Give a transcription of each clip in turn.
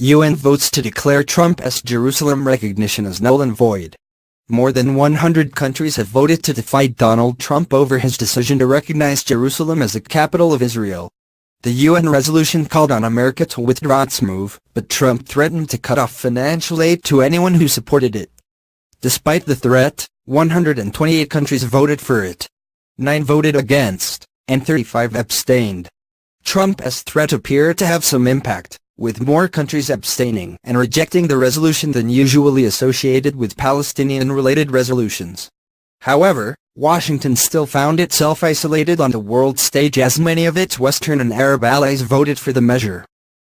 UN votes to declare Trump's Jerusalem recognition as null and void. More than 100 countries have voted to defy Donald Trump over his decision to recognize Jerusalem as the capital of Israel. The UN resolution called on America to withdraw its move, but Trump threatened to cut off financial aid to anyone who supported it. Despite the threat, 128 countries voted for it. 9 voted against, and 35 abstained. Trump's threat appeared to have some impact, with more countries abstaining and rejecting the resolution than usually associated with Palestinian-related resolutions. However, Washington still found itself isolated on the world stage as many of its Western and Arab allies voted for the measure.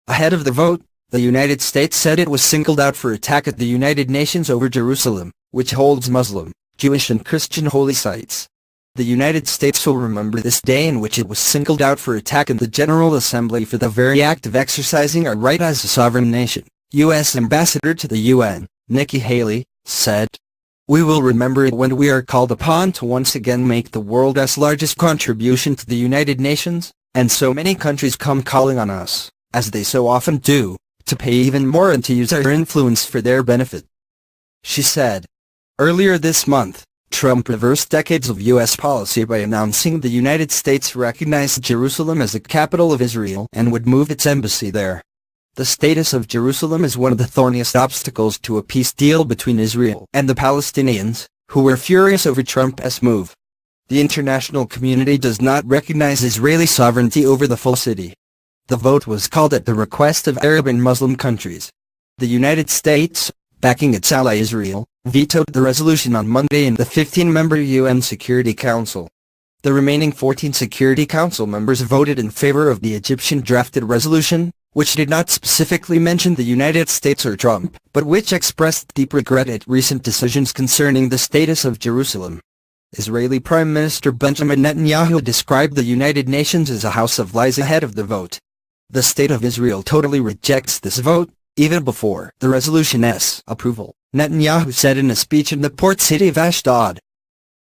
Ahead of the vote, the United States said it was singled out for attack at the United Nations over Jerusalem, which holds Muslim, Jewish and Christian holy sites. The United States will remember this day in which it was singled out for attack in the General Assembly for the very act of exercising our right as a sovereign nation, U.S. Ambassador to the UN, Nikki Haley, said. We will remember it when we are called upon to once again make the world's largest contribution to the United Nations, and so many countries come calling on us, as they so often do, to pay even more and to use our influence for their benefit. She said. Earlier this month, Trump reversed decades of U.S. policy by announcing the United States recognized Jerusalem as the capital of Israel and would move its embassy there. The status of Jerusalem is one of the thorniest obstacles to a peace deal between Israel and the Palestinians, who were furious over Trump's move. The international community does not recognize Israeli sovereignty over the full city. The vote was called at the request of Arab and Muslim countries. The United States, backing its ally Israel, vetoed the resolution on Monday in the 15-member UN Security Council. The remaining 14 Security Council members voted in favor of the Egyptian-drafted resolution, which did not specifically mention the United States or Trump, but which expressed deep regret at recent decisions concerning the status of Jerusalem. Israeli Prime Minister Benjamin Netanyahu described the United Nations as a house of lies ahead of the vote. The State of Israel totally rejects this vote, even before the resolution's approval, Netanyahu said in a speech in the port city of Ashdod.